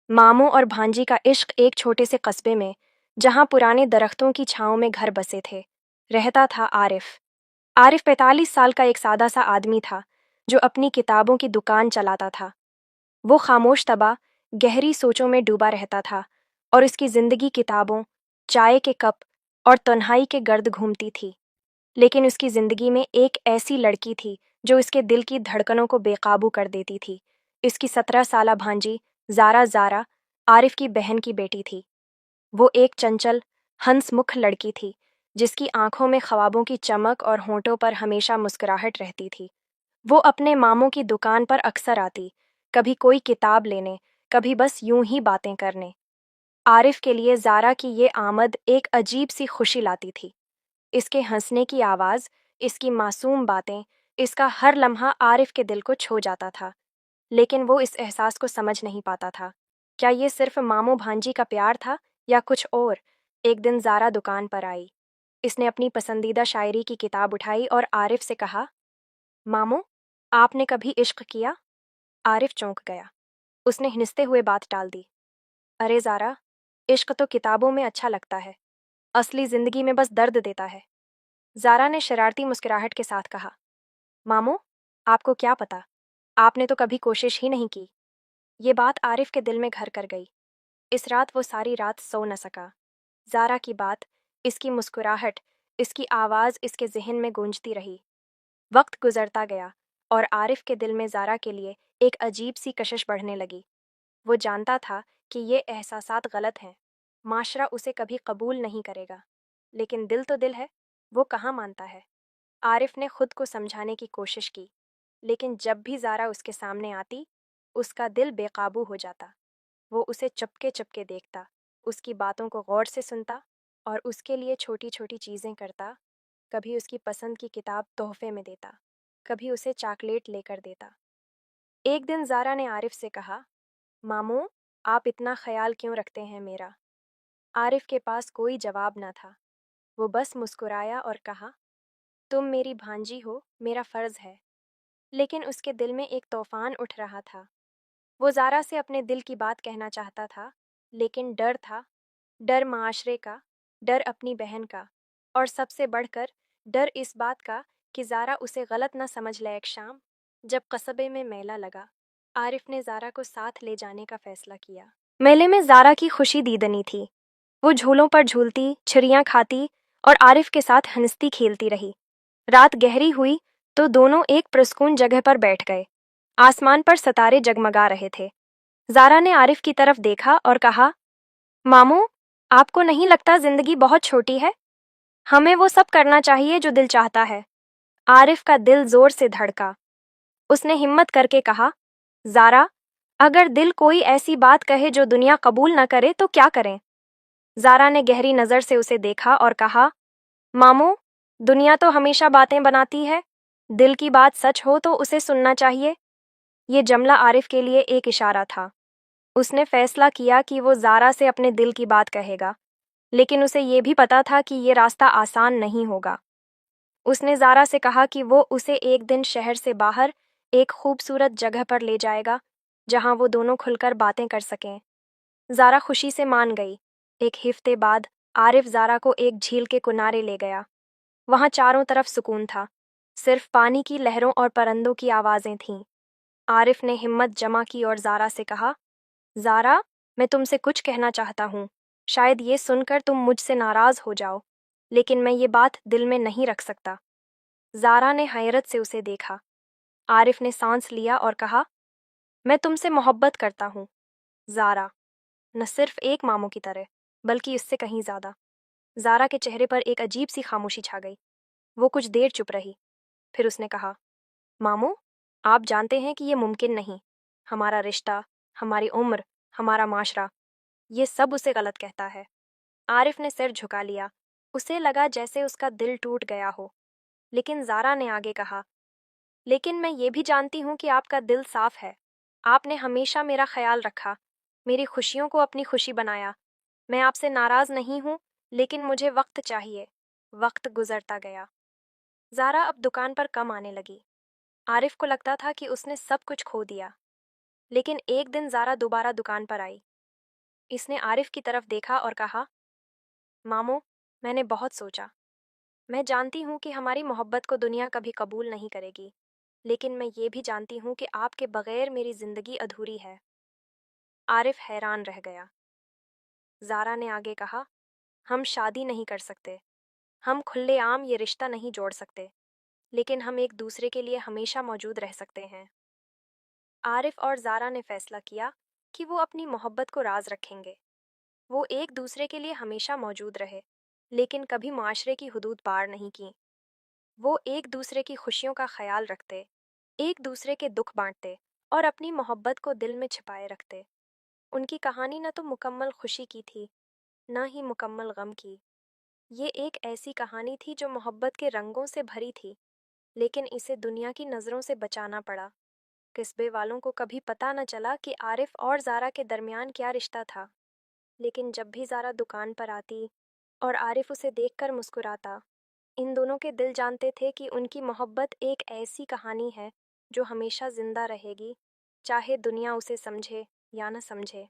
मामू और भांजी का इश्क एक छोटे से कस्बे में, जहां पुराने दरख्तों की छांव में घर बसे थे, रहता था आरिफ। आरिफ 45 साल का एक सादा सा आदमी था जो अपनी किताबों की दुकान चलाता था। वो खामोश तबा गहरी सोचों में डूबा रहता था और उसकी जिंदगी किताबों, चाय के कप और तन्हाई के गर्द घूमती थी। लेकिन उसकी जिंदगी में एक ऐसी लड़की थी जो उसके दिल की धड़कनों को बेकाबू कर देती थी। इसकी 17 साला भांजी ज़ारा आरिफ की बहन की बेटी थी। वो एक चंचल, हंसमुख लड़की थी जिसकी आंखों में ख्वाबों की चमक और होंठों पर हमेशा मुस्कुराहट रहती थी। वो अपने मामों की दुकान पर अक्सर आती, कभी कोई किताब लेने, कभी बस यूं ही बातें करने। आरिफ के लिए ज़ारा की ये आमद एक अजीब सी खुशी लाती थी। इसके हंसने की आवाज़, इसकी मासूम बातें, इसका हर लम्हा आरिफ के दिल को छू जाता था। लेकिन वो इस एहसास को समझ नहीं पाता था। क्या ये सिर्फ मामू भांजी का प्यार था या कुछ और? एक दिन ज़ारा दुकान पर आई। इसने अपनी पसंदीदा शायरी की किताब उठाई और आरिफ से कहा, मामू, आपने कभी इश्क किया? आरिफ चौंक गया। उसने हिंसते हुए बात टाल दी। अरे ज़ारा, इश्क तो किताबों में अच्छा लगता है, असली जिंदगी में बस दर्द देता है। ज़ारा ने शरारती मुस्कुराहट के साथ कहा, मामू, आपको क्या पता, आपने तो कभी कोशिश ही नहीं की। ये बात आरिफ के दिल में घर कर गई। इस रात वो सारी रात सो न सका। ज़ारा की बात, इसकी मुस्कुराहट, इसकी आवाज़ इसके जहन में गूंजती रही। वक्त गुजरता गया और आरिफ के दिल में ज़ारा के लिए एक अजीब सी कशिश बढ़ने लगी। वो जानता था कि ये एहसासात गलत हैं, माशरा उसे कभी कबूल नहीं करेगा। लेकिन दिल तो दिल है, वो कहाँ मानता है। आरिफ ने खुद को समझाने की कोशिश की, लेकिन जब भी ज़ारा उसके सामने आती, उसका दिल बेकाबू हो जाता। वो उसे चुपके चुपके देखता, उसकी बातों को गौर से सुनता और उसके लिए छोटी छोटी चीज़ें करता। कभी उसकी पसंद की किताब तोहफे में देता, कभी उसे चॉकलेट लेकर देता। एक दिन ज़ारा ने आरिफ से कहा, मामू, आप इतना ख्याल क्यों रखते हैं मेरा? आरिफ के पास कोई जवाब न था। वो बस मुस्कुराया और कहा, तुम मेरी भांजी हो, मेरा फ़र्ज़ है। लेकिन उसके दिल में एक तूफान उठ रहा था। वो ज़ारा से अपने दिल की बात कहना चाहता था, लेकिन डर था। डर माशरे का, डर अपनी बहन का, और सबसे बढ़कर डर इस बात का कि ज़ारा उसे गलत न समझ ले। एक शाम, जब कस्बे में मेला लगा, आरिफ ने ज़ारा को साथ ले जाने का फैसला किया। मेले में ज़ारा की खुशी दीदनी थी। वो झूलों पर झूलती, छिरियाँ खाती और आरिफ के साथ हंसती खेलती रही। रात गहरी हुई तो दोनों एक पुरस्कून जगह पर बैठ गए। आसमान पर सितारे जगमगा रहे थे। ज़ारा ने आरिफ की तरफ देखा और कहा, मामू, आपको नहीं लगता जिंदगी बहुत छोटी है? हमें वो सब करना चाहिए जो दिल चाहता है। आरिफ का दिल जोर से धड़का। उसने हिम्मत करके कहा, ज़ारा, अगर दिल कोई ऐसी बात कहे जो दुनिया कबूल न करे तो क्या करें? ज़ारा ने गहरी नज़र से उसे देखा और कहा, मामू, दुनिया तो हमेशा बातें बनाती है। दिल की बात सच हो तो उसे सुनना चाहिए। ये जमला आरिफ के लिए एक इशारा था। उसने फैसला किया कि वो ज़ारा से अपने दिल की बात कहेगा, लेकिन उसे ये भी पता था कि ये रास्ता आसान नहीं होगा। उसने ज़ारा से कहा कि वो उसे एक दिन शहर से बाहर एक खूबसूरत जगह पर ले जाएगा, जहां वो दोनों खुलकर बातें कर सकें। ज़ारा खुशी से मान गई। एक हफ्ते बाद आरिफ ज़ारा को एक झील के किनारे ले गया। वहां चारों तरफ सुकून था, सिर्फ पानी की लहरों और परिंदों की आवाज़ें थीं। आरिफ ने हिम्मत जमा की और ज़ारा से कहा, ज़ारा, मैं तुमसे कुछ कहना चाहता हूँ। शायद ये सुनकर तुम मुझसे नाराज़ हो जाओ, लेकिन मैं ये बात दिल में नहीं रख सकता। ज़ारा ने हैरत से उसे देखा। आरिफ ने सांस लिया और कहा, मैं तुमसे मोहब्बत करता हूँ ज़ारा, न सिर्फ एक मामू की तरह, बल्कि इससे कहीं ज़्यादा। ज़ारा के चेहरे पर एक अजीब सी खामोशी छा गई। वो कुछ देर चुप रही, फिर उसने कहा, मामू, आप जानते हैं कि ये मुमकिन नहीं। हमारा रिश्ता, हमारी उम्र, हमारा माशरा, ये सब उसे गलत कहता है। आरिफ ने सिर झुका लिया। उसे लगा जैसे उसका दिल टूट गया हो। लेकिन ज़ारा ने आगे कहा, लेकिन मैं ये भी जानती हूँ कि आपका दिल साफ है। आपने हमेशा मेरा ख्याल रखा, मेरी खुशियों को अपनी खुशी बनाया। मैं आपसे नाराज़ नहीं हूँ, लेकिन मुझे वक्त चाहिए। वक्त गुजरता गया। ज़ारा अब दुकान पर कम आने लगी। आरिफ को लगता था कि उसने सब कुछ खो दिया। लेकिन एक दिन ज़ारा दोबारा दुकान पर आई। اس نے عارف کی طرف دیکھا اور کہا، ماموں، میں نے بہت سوچا۔ میں جانتی ہوں کہ ہماری محبت کو دنیا کبھی قبول نہیں کرے گی، لیکن میں یہ بھی جانتی ہوں کہ آپ کے بغیر میری زندگی ادھوری ہے۔ عارف حیران رہ گیا۔ زارا نے آگے کہا، ہم شادی نہیں کر سکتے، ہم کھلے عام یہ رشتہ نہیں جوڑ سکتے، لیکن ہم ایک دوسرے کے لیے ہمیشہ موجود رہ سکتے ہیں۔ عارف اور زارا نے فیصلہ کیا کہ وہ اپنی محبت کو راز رکھیں گے۔ وہ ایک دوسرے کے لیے ہمیشہ موجود رہے، لیکن کبھی معاشرے کی حدود پار نہیں کی۔ وہ ایک دوسرے کی خوشیوں کا خیال رکھتے، ایک دوسرے کے دکھ بانٹتے اور اپنی محبت کو دل میں چھپائے رکھتے۔ ان کی کہانی نہ تو مکمل خوشی کی تھی، نہ ہی مکمل غم کی۔ یہ ایک ایسی کہانی تھی جو محبت کے رنگوں سے بھری تھی، لیکن اسے دنیا کی نظروں سے بچانا پڑا۔ قصبے والوں کو کبھی پتہ نہ چلا کہ عارف اور زارا کے درمیان کیا رشتہ تھا، لیکن جب بھی زارا دکان پر آتی اور عارف اسے دیکھ کر مسکراتا، ان دونوں کے دل جانتے تھے کہ ان کی محبت ایک ایسی کہانی ہے جو ہمیشہ زندہ رہے گی، چاہے دنیا اسے سمجھے یا نہ سمجھے۔